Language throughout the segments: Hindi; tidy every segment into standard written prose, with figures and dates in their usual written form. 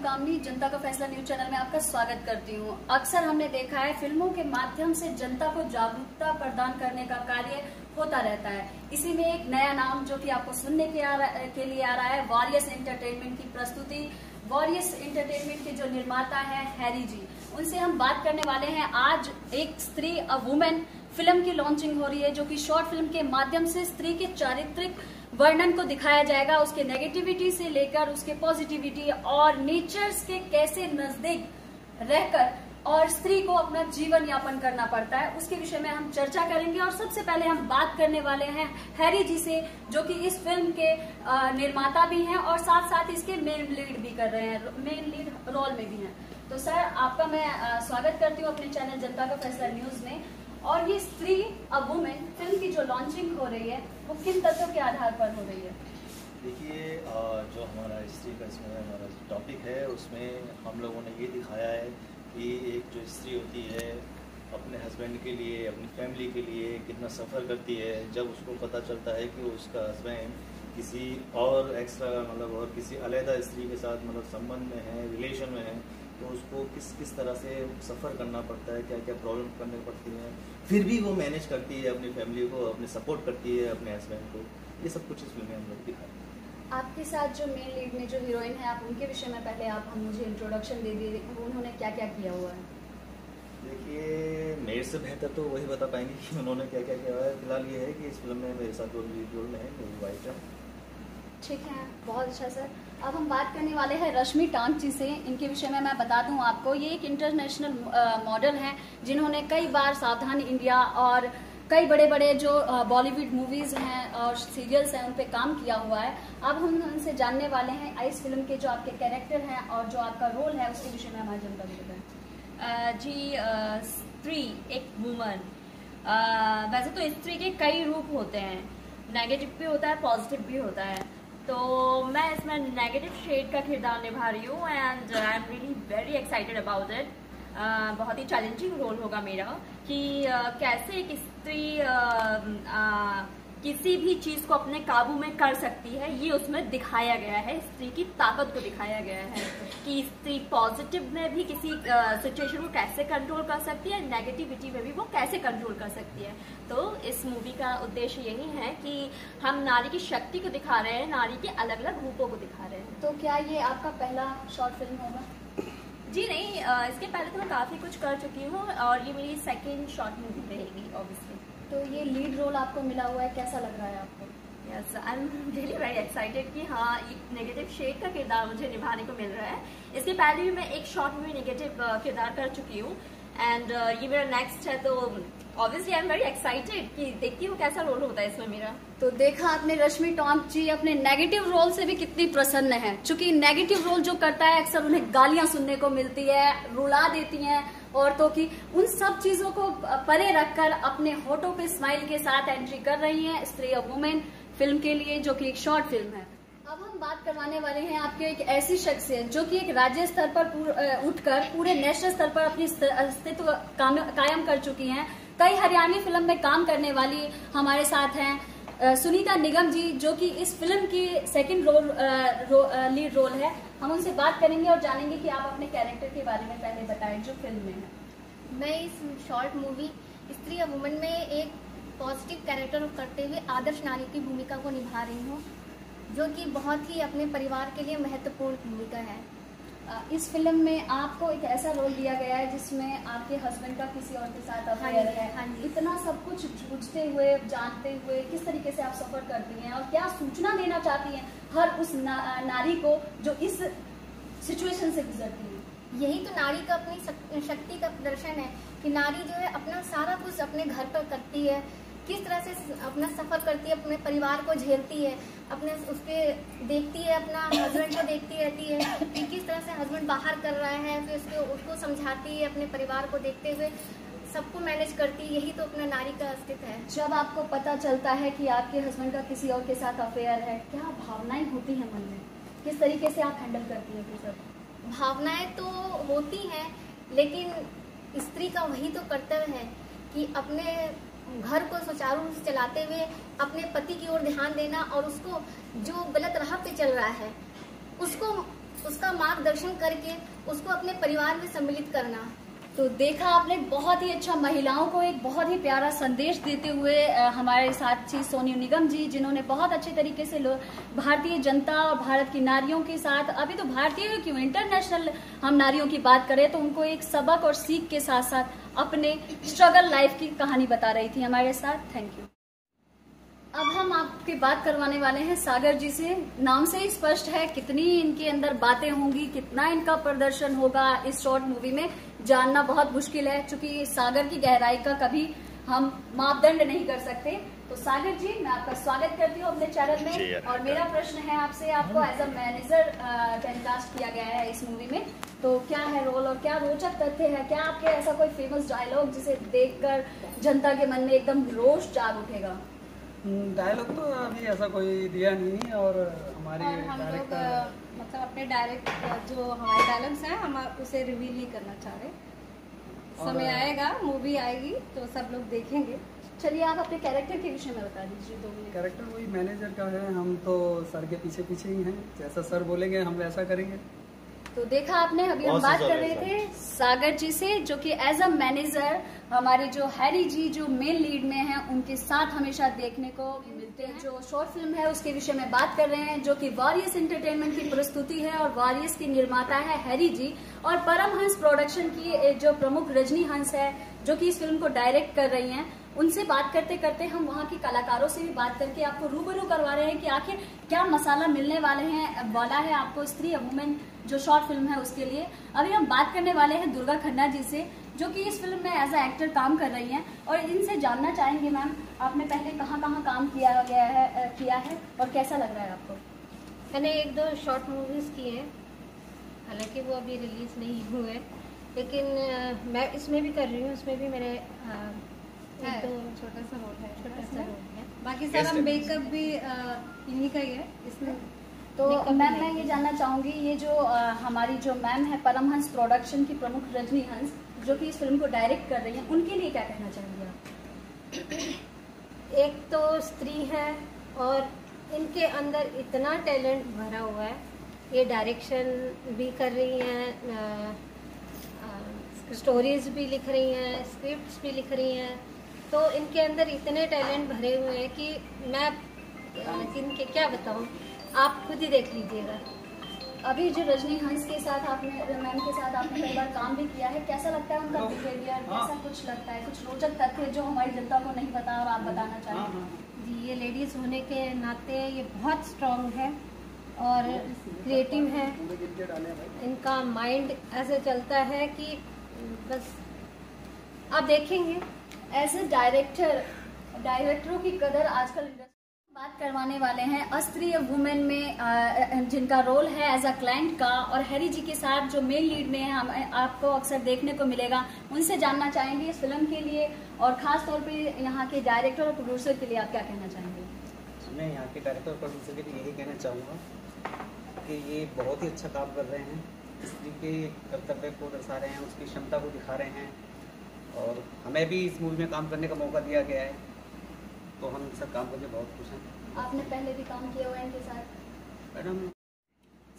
कामनी, जनता का फैसला न्यूज चैनल में आपका स्वागत करती हूँ। अक्सर हमने देखा है फिल्मों के माध्यम से जनता को जागरूकता प्रदान करने का कार्य होता रहता है। इसी में एक नया नाम जो कि आपको सुनने के लिए आ रहा है, वॉरियर्स एंटरटेनमेंट की प्रस्तुति। वॉरियर्स एंटरटेनमेंट के जो निर्माता हैं हैरी जी, उनसे हम बात करने वाले हैं। आज एक स्त्री अ वुमेन फिल्म की लॉन्चिंग हो रही है, जो कि शॉर्ट फिल्म के माध्यम से स्त्री के चारित्रिक वर्णन को दिखाया जाएगा, उसके नेगेटिविटी से लेकर उसके पॉजिटिविटी और नेचर्स के कैसे नजदीक रहकर और स्त्री को अपना जीवन यापन करना पड़ता है, उसके विषय में हम चर्चा करेंगे। और सबसे पहले हम बात करने वाले हैं हैरी जी से, जो कि इस फिल्म के निर्माता भी हैं और साथ साथ इसके मेन लीड भी कर रहे हैं, मेन लीड रोल में भी हैं। तो सर, आपका मैं स्वागत करती हूँ अपने चैनल जनता का फैसला न्यूज में। और ये स्त्री अ वुमेन फिल्म की जो लॉन्चिंग हो रही है, वो किन तथ्यों के आधार पर हो रही है? देखिए, जो हमारा स्त्री का इसमें हमारा टॉपिक है, उसमें हम लोगों ने ये दिखाया है कि एक जो स्त्री होती है अपने हस्बैंड के लिए, अपनी फैमिली के लिए कितना सफ़र करती है। जब उसको पता चलता है कि उसका हस्बैंड किसी और एक्स्ट्रा और किसी अलग स्त्री के साथ संबंध में है, रिलेशन में है, तो उसको किस तरह से सफ़र करना पड़ता है, क्या क्या प्रॉब्लम करनी पड़ती हैं, फिर भी वो मैनेज करती है अपनी फैमिली को, अपने सपोर्ट करती है अपने हस्बैंड को। ये सब कुछ इस फिल्म में हम लोग दिखाते हैं। आपके साथ जो मेन लीड में जो हीरोइन है, आप उनके विषय में पहले आप हम मुझे इंट्रोडक्शन दे दीजिए, उन्होंने क्या क्या किया हुआ है? देखिए, मेरे से बेहतर तो वही बता पाएंगे कि उन्होंने क्या क्या किया हुआ है। फिलहाल ये है कि इस फिल्म में मेरे साथ लीड रोल में है, मेरी वाइफ है। ठीक है, बहुत अच्छा सर। अब हम बात करने वाले हैं रश्मि टांक जी से। इनके विषय में मैं बता दूं आपको, ये एक इंटरनेशनल मॉडल हैं, जिन्होंने कई बार सावधान इंडिया और कई बड़े बड़े जो बॉलीवुड मूवीज हैं और सीरियल्स हैं, उन पे काम किया हुआ है। अब हम उनसे जानने वाले हैं इस फिल्म के जो आपके कैरेक्टर हैं और जो आपका रोल है, उसके विषय में हमारी जनता को बताएं। जी, स्त्री एक वुमन, वैसे तो स्त्री के कई रूप होते हैं, नेगेटिव भी होता है, पॉजिटिव भी होता है। तो मैं इसमें नेगेटिव शेड का किरदार निभा रही हूँ and I am really very excited about it. बहुत ही चैलेंजिंग रोल होगा मेरा कि कैसे एक स्त्री किसी भी चीज़ को अपने काबू में कर सकती है, ये उसमें दिखाया गया है। स्त्री की ताकत को दिखाया गया है कि स्त्री पॉजिटिव में भी किसी सिचुएशन को कैसे कंट्रोल कर सकती है, नेगेटिविटी में भी वो कैसे कंट्रोल कर सकती है। तो इस मूवी का उद्देश्य यही है कि हम नारी की शक्ति को दिखा रहे हैं, नारी के अलग अलग रूपों को दिखा रहे हैं। तो क्या ये आपका पहला शॉर्ट फिल्म होगा? जी नहीं, इसके पहले तो मैं काफ़ी कुछ कर चुकी हूँ और ये मेरी सेकेंड शॉर्ट मूवी रहेगी ऑब्वियसली। तो ये लीड रोल आपको मिला हुआ है, कैसा लग रहा है आपको? Yes, I am really very excited कि हाँ, एक नेगेटिव शेड का किरदार मुझे निभाने को मिल रहा है। इसके पहले भी मैं एक शॉर्ट मूवी नेगेटिव किरदार कर चुकी हूँ एंड ये मेरा नेक्स्ट है। तो obviously I am very excited कि देखती हूँ कैसा रोल होता है इसमें मेरा। तो देखा आपने, रश्मि टांक जी अपने नेगेटिव रोल से भी कितनी प्रसन्न है। चूंकि नेगेटिव रोल जो करता है, अक्सर उन्हें गालियां सुनने को मिलती है, रुला देती हैं औरतों की। उन सब चीजों को परे रखकर अपने होठों पे स्माइल के साथ एंट्री कर रही हैं स्त्री अ वुमेन फिल्म के लिए, जो कि एक शॉर्ट फिल्म है। अब हम बात करवाने वाले हैं आपके एक ऐसी शख्सियत जो कि एक राज्य स्तर पर उठकर पूरे नेशनल स्तर पर अपनी अस्तित्व कायम कर चुकी हैं। कई हरियाणवी फिल्म में काम करने वाली हमारे साथ हैं सुनीता निगम जी, जो कि इस फिल्म की सेकंड लीड रोल है। हम उनसे बात करेंगे और जानेंगे कि आप अपने कैरेक्टर के बारे में पहले बताएं जो फिल्म में है। मैं इस शॉर्ट मूवी स्त्री अ वुमन में एक पॉजिटिव कैरेक्टर करते हुए आदर्श नारी की भूमिका को निभा रही हूँ, जो कि बहुत ही अपने परिवार के लिए महत्वपूर्ण भूमिका है। इस फिल्म में आपको एक ऐसा रोल दिया गया है जिसमें आपके हस्बैंड का किसी और के साथ अफेयर है। हाँ जी। इतना सब कुछ पूछते हुए, जानते हुए किस तरीके से आप सफर करती हैं और क्या सूचना देना चाहती हैं हर उस नारी को जो इस सिचुएशन से गुजरती है? यही तो नारी का अपनी शक्ति का प्रदर्शन है कि नारी जो है अपना सारा कुछ अपने घर पर करती है, किस तरह से अपना सफर करती है, अपने परिवार को झेलती है, अपने उसके देखती है, अपना हस्बैंड को देखती रहती है कि किस तरह से हस्बैंड बाहर कर रहा है, फिर उसको समझाती है, अपने परिवार को देखते हुए सबको मैनेज करती है। यही तो अपना नारी का अस्तित्व है। जब आपको पता चलता है कि आपके हस्बैंड का किसी और के साथ अफेयर है, क्या भावनाएं होती हैं मन में? किस तरीके से आप हैंडल करती हैं? सब भावनाएं तो होती हैं, लेकिन स्त्री का वही तो कर्तव्य है कि अपने घर को सुचारू रूप से चलाते हुए अपने पति की ओर ध्यान देना और उसको जो गलत राह पे चल रहा है उसको उसका मार्गदर्शन करके उसको अपने परिवार में सम्मिलित करना। तो देखा आपने, बहुत ही अच्छा, महिलाओं को एक बहुत ही प्यारा संदेश देते हुए हमारे साथी सोनू निगम जी, जिन्होंने बहुत अच्छे तरीके से भारतीय जनता और भारत की नारियों के साथ, अभी तो भारतीय क्यों, इंटरनेशनल हम नारियों की बात करें तो उनको एक सबक और सीख के साथ साथ अपने स्ट्रगल लाइफ की कहानी बता रही थी हमारे साथ। Thank you. अब हम आपकी बात करवाने वाले हैं सागर जी से। नाम से ही स्पष्ट है कितनी इनके अंदर बातें होंगी, कितना इनका प्रदर्शन होगा इस शॉर्ट मूवी में, जानना बहुत मुश्किल है, क्योंकि सागर की गहराई का कभी हम मापदंड नहीं कर सकते। तो सागर जी, मैं आपका स्वागत करती हूँ अपने चैनल में। और मेरा प्रश्न है आपसे, आपको एज अ मैनेजर टेलीकास्ट किया गया है इस मूवी में, तो क्या है रोल और क्या रोचक तथ्य है? क्या आपके ऐसा कोई फेमस डायलॉग जिसे देखकर जनता के मन में एकदम रोष जाग उठेगा? डायलॉग तो अभी ऐसा कोई दिया नहीं, और हमारे हम लोग मतलब अपने डायरेक्ट जो हमारे डायलॉग्स हैं हम उसे रिवील नहीं करना चाह रहे। समय आएगा, मूवी आएगी तो सब लोग देखेंगे। चलिए आप अपने कैरेक्टर के विषय में बता दीजिए 2 मिनट। कैरेक्टर वही मैनेजर का है, हम तो सर के पीछे पीछे ही हैं, जैसा सर बोलेंगे हम वैसा करेंगे। तो देखा आपने, अभी हम बात कर रहे थे सागर जी से, जो कि एज अ मैनेजर हमारे जो हैरी जी जो मेन लीड में हैं उनके साथ हमेशा देखने को मिलते हैं। जो शॉर्ट फिल्म है उसके विषय में बात कर रहे हैं, जो कि वॉरियर्स एंटरटेनमेंट की प्रस्तुति है और वॉरियर्स की निर्माता है हैरी जी, और परमहंस प्रोडक्शन की जो प्रमुख रजनी हंस है जो कि इस फिल्म को डायरेक्ट कर रही हैं। उनसे बात करते करते हम वहाँ के कलाकारों से भी बात करके आपको रूबरू करवा रहे हैं कि आखिर क्या मसाला मिलने वाला है आपको स्त्री अ वुमेन जो शॉर्ट फिल्म है उसके लिए। अभी हम बात करने वाले हैं दुर्गा खन्ना जी से, जो कि इस फिल्म में एज अ एक्टर काम कर रही हैं, और इनसे जानना चाहेंगे मैम, आपने पहले कहाँ काम किया है और कैसा लग रहा है आपको? मैंने 1-2 शॉर्ट मूवीज किए हैं, हालांकि वो अभी रिलीज नहीं हुए, लेकिन मैं इसमें भी कर रही हूँ। उसमें भी मैंने छोटा सा रोल है। बाकी सारा मेकअप भी इन्हीं का ही है इसमें। तो मैम मैं ये जानना चाहूंगी, ये जो हमारी जो मैम है परमहंस प्रोडक्शन की प्रमुख रजनी हंस जो कि इस फिल्म को डायरेक्ट कर रही हैं, उनके लिए क्या कहना चाहेंगे आप? एक तो स्त्री है और इनके अंदर इतना टैलेंट भरा हुआ है, ये डायरेक्शन भी कर रही हैं, स्टोरीज भी लिख रही हैं, स्क्रिप्ट्स भी लिख रही हैं, तो इनके अंदर इतने टैलेंट भरे हुए हैं कि मैं इनके क्या बताऊं, आप खुद ही देख लीजिएगा। अभी जो रजनी हंस के साथ मैम के साथ आपने कई बार काम भी किया है, कैसा लगता है उनका बिहेवियर? कैसा कुछ लगता है, कुछ रोचक तथ्य जो हमारी जनता को नहीं पता और आप बताना चाहेंगे? जी, ये लेडीज होने के नाते ये बहुत स्ट्रांग है और क्रिएटिव है। इनका माइंड ऐसे चलता है कि बस आप देखेंगे। एज ए डायरेक्टरों की कदर आजकल बात करवाने वाले हैं अस्त्रीय वुमेन में जिनका रोल है एज अ क्लाइंट का, और हैरी जी के साथ जो मेन लीड में है आपको अक्सर देखने को मिलेगा। उनसे जानना चाहेंगे इस फिल्म के लिए और खास तौर पे यहाँ के डायरेक्टर और प्रोड्यूसर के लिए आप क्या कहना चाहेंगे? मैं यहाँ के डायरेक्टर और प्रोड्यूसर के लिए यही कहना चाहूँगा कि ये बहुत ही अच्छा काम कर रहे हैं, स्त्री के कर्तव्य को दर्शा रहे हैं, उसकी क्षमता को दिखा रहे हैं, और हमें भी इस मूवी में काम करने का मौका दिया गया है, तो हम इनसे काम करके बहुत खुश हैं। आपने पहले भी काम किया हुआ है इनके साथ? मैडम,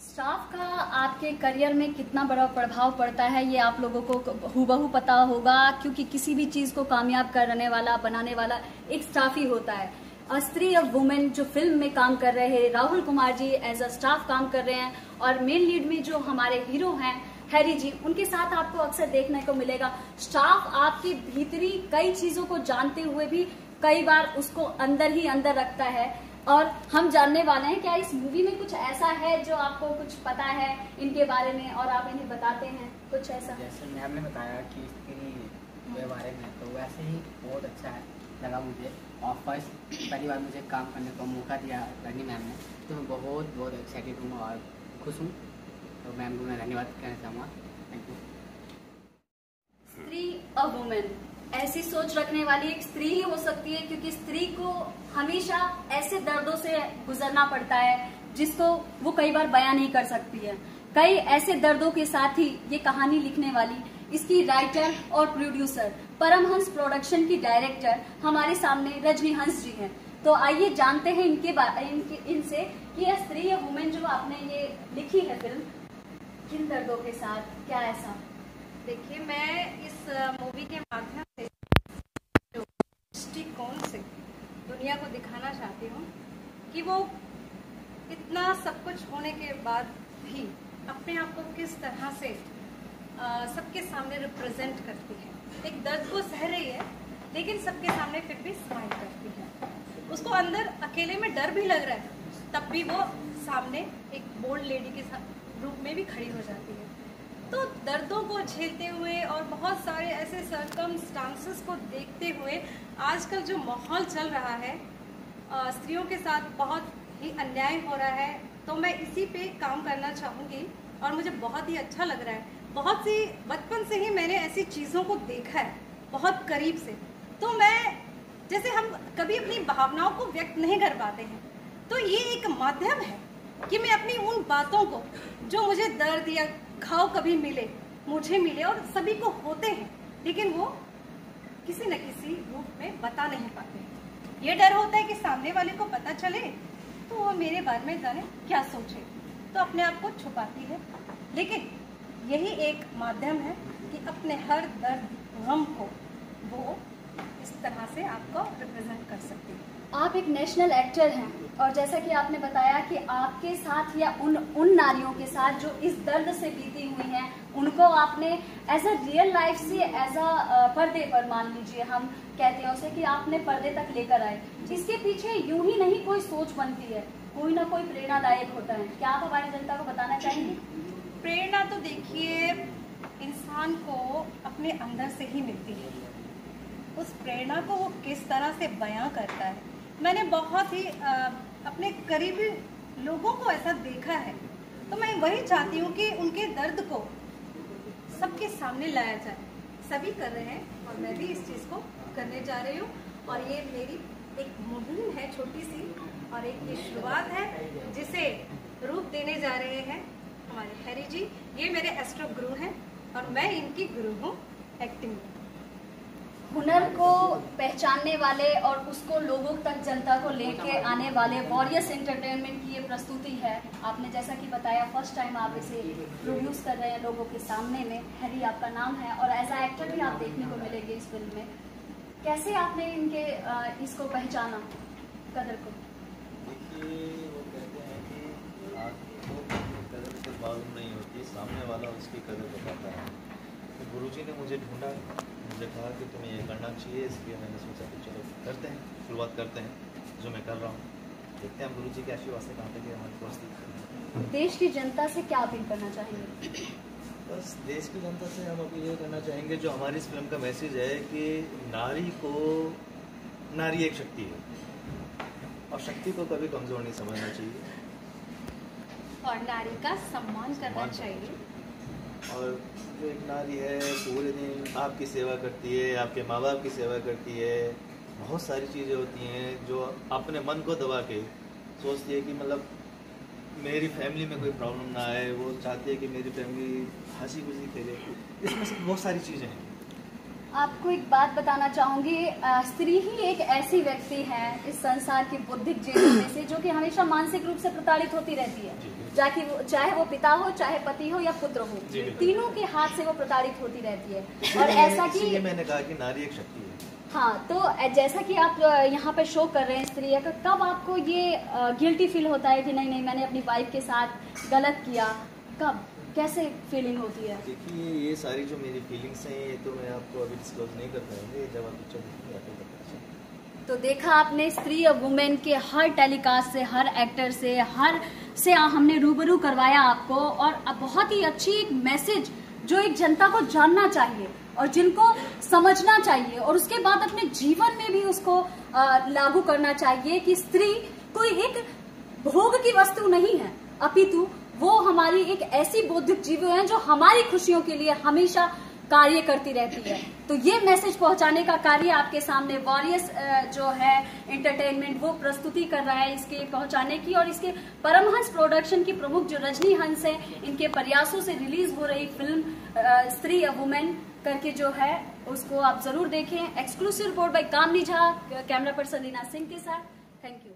स्टाफ का आपके करियर में कितना बड़ा प्रभाव पड़ता है ये आप लोगों को हूबहू पता होगा, क्योंकि किसी भी चीज को कामयाब करने वाला बनाने वाला एक स्टाफ ही होता है। अस्त्री ऑफ वुमेन जो फिल्म में काम कर रहे हैं Rahul Kumar ji as a staff काम कर रहे हैं, और मेन लीड में जो हमारे हीरो हैं हैरी जी, उनके साथ आपको अक्सर देखने को मिलेगा स्टाफ आपकी भीतरी कई चीजों को जानते हुए भी कई बार उसको अंदर ही अंदर रखता है। और हम जानने वाले हैं क्या इस मूवी में कुछ ऐसा है जो आपको कुछ पता है इनके बारे में और आप इन्हें बताते हैं कुछ ऐसा? जैसे मैम ने बताया कि स्त्री के बारे में, तो वैसे ही बहुत अच्छा है लगा मुझे, और फर्स्ट पहली बार मुझे काम करने का मौका दिया रजनी मैम ने, तो मैं बहुत एक्साइटेड हूँ और खुश हूँ, तो मैम को मैं धन्यवाद कहना चाहूँगा। Thank you. स्त्री अ वुमेन ऐसी सोच रखने वाली एक स्त्री ही हो सकती है, क्योंकि स्त्री को हमेशा ऐसे दर्दों से गुजरना पड़ता है जिसको वो कई बार बयां नहीं कर सकती है। कई ऐसे दर्दों के साथ ही ये कहानी लिखने वाली इसकी राइटर और प्रोड्यूसर परमहंस प्रोडक्शन की डायरेक्टर हमारे सामने रजनी हंस जी हैं। तो आइए जानते हैं इनसे कि ये स्त्री या वुमेन जो आपने ये लिखी है फिल्म, किन दर्दों के साथ, क्या ऐसा? देखिए, मैं इस मूवी के माध्यम से जो दृष्टिकोण से दुनिया को दिखाना चाहती हूँ कि वो इतना सब कुछ होने के बाद भी अपने आप को किस तरह से सबके सामने रिप्रेजेंट करती है। एक दर्द को सह रही है लेकिन सबके सामने फिर भी स्माइल करती है। उसको अंदर अकेले में डर भी लग रहा है, तब भी वो सामने एक बोल्ड लेडी के रूप में भी खड़ी हो जाती है। तो दर्दों को झेलते हुए और बहुत सारे ऐसे सर्कमस्टांसेस को देखते हुए आजकल जो माहौल चल रहा है, स्त्रियों के साथ बहुत ही अन्याय हो रहा है, तो मैं इसी पे काम करना चाहूँगी और मुझे बहुत ही अच्छा लग रहा है। बहुत सी बचपन से ही मैंने ऐसी चीज़ों को देखा है बहुत करीब से। तो मैं, जैसे हम कभी अपनी भावनाओं को व्यक्त नहीं कर पाते हैं, तो ये एक माध्यम है कि मैं अपनी उन बातों को जो मुझे दर्द या घाव कभी मिले, मुझे मिले और सभी को होते हैं, लेकिन वो किसी न किसी रूप में बता नहीं पाते। ये डर होता है कि सामने वाले को पता चले तो वो मेरे बारे में जाने क्या सोचे, तो अपने आप को छुपाती है। लेकिन यही एक माध्यम है कि अपने हर दर्द गम को वो इस तरह से आपको रिप्रेजेंट कर सकती है। आप एक नेशनल एक्टर हैं और जैसा कि आपने बताया कि आपके साथ या उन नारियों के साथ जो इस दर्द से बीती हुई हैं, उनको आपने एज अ रियल लाइफ से एज अ पर्दे पर, मान लीजिए हम कहते हैं उसे, कि आपने पर्दे तक लेकर आए। इसके पीछे यूं ही नहीं कोई सोच बनती है, कोई ना कोई प्रेरणादायक होता है। क्या आप हमारी जनता को बताना चाहेंगे? प्रेरणा तो देखिए इंसान को अपने अंदर से ही मिलती है। उस प्रेरणा को वो किस तरह से बयां करता है, मैंने बहुत ही अपने करीबी लोगों को ऐसा देखा है। तो मैं वही चाहती हूँ कि उनके दर्द को सबके सामने लाया जाए। सभी कर रहे हैं और मैं भी इस चीज़ को करने जा रही हूँ। और ये मेरी एक मुहिम है छोटी सी, और एक ये शुरुआत है जिसे रूप देने जा रहे हैं हमारे हैरी जी। ये मेरे एस्ट्रो गुरु हैं और मैं इनकी गुरु हूँ एक्टिंग में। हुनर को पहचानने वाले और उसको लोगों तक, जनता को लेके आने वाले वॉरियर्स एंटरटेनमेंट की ये प्रस्तुति है। आपने जैसा कि बताया फर्स्ट टाइम आप इसे प्रोड्यूस कर रहे हैं लोगों के सामने में। हैरी आपका नाम है और एज अ एक्टर भी आप देखने को मिलेंगे इस फिल्म में। कैसे आपने इनके इसको पहचाना, कदर को? देखिए, वो कहते हैं कि आपको कदर से मालूम नहीं होती, सामने वाला उसकी कदर बताता है। तो गुरुजी ने मुझे ढूंढा, मुझे कहा कि तुम्हें ये करना चाहिए, इसलिए मैंने सोचा कि चलो करते हैं, शुरुआत करते हैं, जो मैं कर रहा हूँ। देखते हैं गुरुजी के आशीर्वाद से कहाँ तक हमारी दोस्ती। देश की जनता से क्या अपील करना चाहेंगे? बस देश की जनता से हम अपील ये करना चाहेंगे, जो हमारी इस फिल्म का मैसेज है कि नारी को, नारी एक शक्ति है और शक्ति को कभी कमज़ोर नहीं समझना चाहिए और नारी का सम्मान करना चाहिए। और जो एक नारी है पूरे दिन आपकी सेवा करती है, आपके माँ बाप की सेवा करती है, बहुत सारी चीज़ें होती हैं जो अपने मन को दबा के सोचती है कि मतलब मेरी फैमिली में कोई प्रॉब्लम ना आए। वो चाहती है कि मेरी फैमिली हंसी खुशी खेले। इसमें से बहुत सारी चीज़ें हैं। आपको एक बात बताना चाहूँगी, स्त्री ही एक ऐसी व्यक्ति है इस संसार की बौद्धिक जीवन में से जो कि हमेशा मानसिक रूप से प्रताड़ित होती रहती है। चाहे वो पिता हो, चाहे पति हो या पुत्र हो, तीनों के हाथ से वो प्रताड़ित होती रहती है। और ऐसा कि मैंने कहा कि नारी एक शक्ति है। हाँ, तो जैसा कि आप यहाँ पे शो कर रहे हैं स्त्री का, कब आपको ये गिल्टी फील होता है कि नहीं मैंने अपनी वाइफ के साथ गलत किया? कब, कैसे फीलिंग होती है? देखिए, ये सारी जो मेरी फीलिंग्स हैं ये तो मैं आपको अभी डिस्क्लोज नहीं कर पाएंगे, जब आप पिक्चर देखेंगे। तो देखा आपने, स्त्री और वुमेन के हर टेलीकास्ट से, हर एक्टर से, हर से हमने रूबरू करवाया आपको। और बहुत ही अच्छी एक मैसेज जो एक जनता को जानना चाहिए और जिनको समझना चाहिए और उसके बाद अपने जीवन में भी उसको लागू करना चाहिए कि स्त्री कोई एक भोग की वस्तु नहीं है, अपितु वो हमारी एक ऐसी बौद्धिक जीव है जो हमारी खुशियों के लिए हमेशा कार्य करती रहती है। तो ये मैसेज पहुंचाने का कार्य आपके सामने वॉरियर्स जो है एंटरटेनमेंट वो प्रस्तुति कर रहा है इसके पहुंचाने की। और इसके परमहंस प्रोडक्शन की प्रमुख जो रजनी हंस है, इनके प्रयासों से रिलीज हो रही फिल्म स्त्री अ वुमेन करके जो है उसको आप जरूर देखें। Exclusive report by Kamini Jha, camera person Leena Singh के साथ। Thank you.